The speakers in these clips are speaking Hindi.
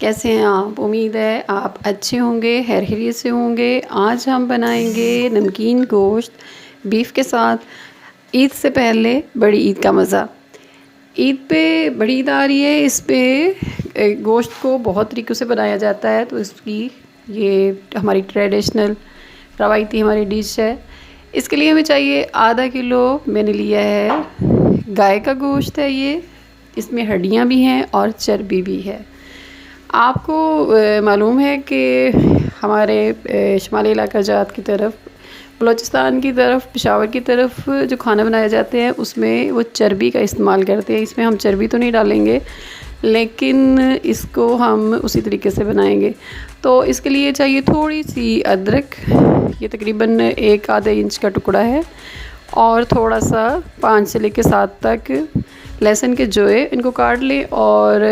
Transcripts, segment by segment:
कैसे हैं आप? उम्मीद है आप अच्छे होंगे, खैरियत से होंगे। आज हम बनाएंगे नमकीन गोश्त बीफ के साथ। ईद से पहले बड़ी ईद का मज़ा। ईद पे बड़ी ईद आ रही है, इस पे गोश्त को बहुत तरीक़ों से बनाया जाता है, तो इसकी ये हमारी ट्रेडिशनल रवायती हमारी डिश है। इसके लिए हमें चाहिए आधा किलो मैंने लिया है गाय का गोश्त है ये। इसमें हड्डियाँ भी हैं और चर्बी भी है। आपको मालूम है कि हमारे शुमाली इलाका जात की तरफ, बलूचिस्तान की तरफ, पेशावर की तरफ जो खाना बनाए जाते हैं उसमें वो चर्बी का इस्तेमाल करते हैं। इसमें हम चर्बी तो नहीं डालेंगे, लेकिन इसको हम उसी तरीके से बनाएंगे। तो इसके लिए चाहिए थोड़ी सी अदरक, ये तकरीबन 1 आधे इंच का टुकड़ा है, और थोड़ा सा 5 से लेकर 7 तक लहसुन के जोए, इनको काट लें। और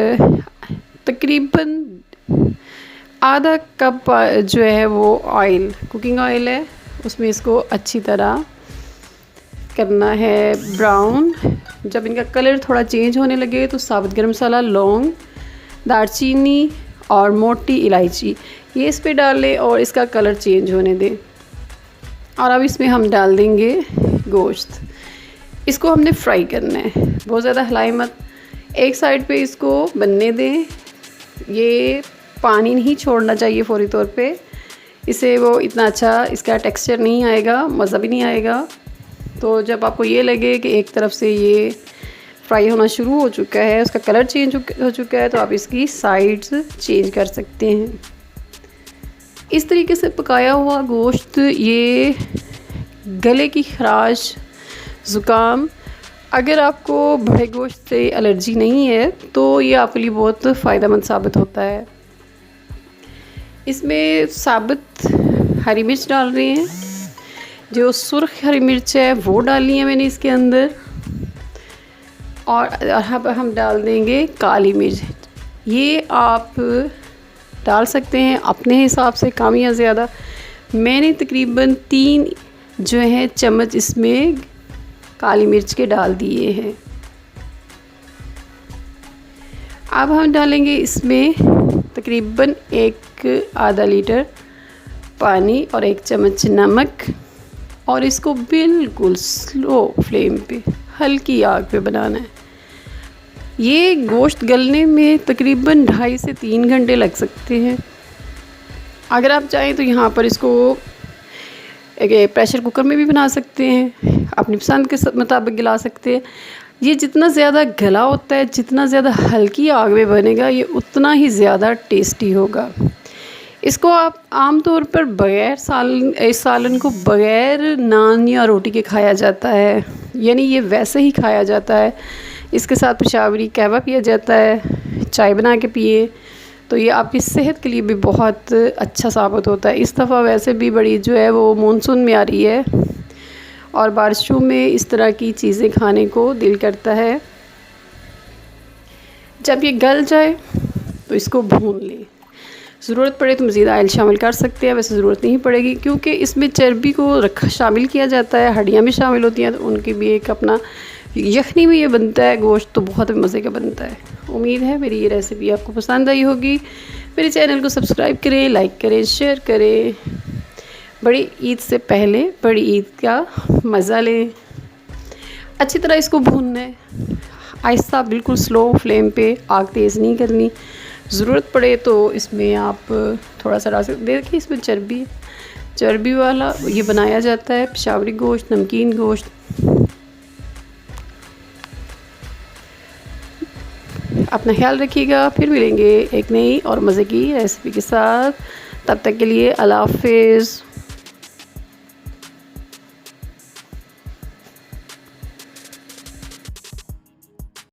तकरीबन आधा कप जो है वो ऑयल, कुकिंग ऑयल है, उसमें इसको अच्छी तरह करना है ब्राउन। जब इनका कलर थोड़ा चेंज होने लगे तो साबुत गरम मसाला, लौंग, दालचीनी और मोटी इलायची ये इस पे डाल लें और इसका कलर चेंज होने दें। और अब इसमें हम डाल देंगे गोश्त। इसको हमने फ्राई करना है, बहुत ज़्यादा हिलाए मत, एक साइड पे इसको बनने दें। ये पानी नहीं छोड़ना चाहिए फौरी तौर पे, इससे वो इतना अच्छा इसका टेक्सचर नहीं आएगा, मज़ा भी नहीं आएगा। तो जब आपको ये लगे कि एक तरफ से ये फ्राई होना शुरू हो चुका है, उसका कलर चेंज हो चुका है, तो आप इसकी साइड्स चेंज कर सकते हैं। इस तरीके से पकाया हुआ गोश्त ये गले की खराश, ज़ुकाम, अगर आपको बड़े गोश्त से एलर्जी नहीं है तो ये आपके लिए बहुत फ़ायदेमंद साबित होता है। इसमें साबुत हरी मिर्च डाल रहे हैं, जो सुर्ख हरी मिर्च है वो डाली है मैंने इसके अंदर। और अब हम डाल देंगे काली मिर्च। ये आप डाल सकते हैं अपने हिसाब से, कम या ज़्यादा। मैंने तकरीबन 3 जो है चम्मच इसमें काली मिर्च के डाल दिए हैं। अब हम डालेंगे इसमें तकरीबन 1 आधा लीटर पानी और 1 चम्मच नमक, और इसको बिल्कुल स्लो फ्लेम पे, हल्की आग पे बनाना है। ये गोश्त गलने में तकरीबन 2.5 से 3 घंटे लग सकते हैं। अगर आप चाहें तो यहाँ पर इसको एक प्रेशर कुकर में भी बना सकते हैं, अपनी पसंद के मुताबिक गला सकते हैं। ये जितना ज़्यादा गला होता है, जितना ज़्यादा हल्की आग में बनेगा, ये उतना ही ज़्यादा टेस्टी होगा। इसको आप आम तौर पर बग़ैर इस सालन को बग़ैर नान या रोटी के खाया जाता है, यानी ये वैसे ही खाया जाता है। इसके साथ पेशावरी कहवा पिया जाता है, चाय बना के पिए, तो ये आपकी सेहत के लिए भी बहुत अच्छा साबित होता है। इस दफ़ा वैसे भी बड़ी जो है वो मानसून में आ रही है और बारिशों में इस तरह की चीज़ें खाने को दिल करता है। जब ये गल जाए तो इसको भून लें। ज़रूरत पड़े तो मज़ीद ऑयल शामिल कर सकते हैं, वैसे ज़रूरत नहीं पड़ेगी क्योंकि इसमें चर्बी को शामिल किया जाता है, हड्डियाँ भी शामिल होती हैं, तो उनकी भी एक अपना यखनी में ये बनता है गोश्त, तो बहुत मज़े का बनता है। उम्मीद है मेरी ये रेसिपी आपको पसंद आई होगी। मेरे चैनल को सब्सक्राइब करें, लाइक करें, शेयर करें। बड़ी ईद से पहले बड़ी ईद का मज़ा लें। अच्छी तरह इसको भूनना है, आहिस्ता, बिल्कुल स्लो फ्लेम पे, आग तेज़ नहीं करनी। ज़रूरत पड़े तो इसमें आप थोड़ा सा डाल सकते। देखिए इसमें चर्बी वाला ये बनाया जाता है पेशावरी गोश्त, नमकीन गोश्त। अपना ख्याल रखिएगा, फिर मिलेंगे एक नई और मज़े की रेसिपी के साथ। तब तक के लिए अल्लाह हाफ़िज़।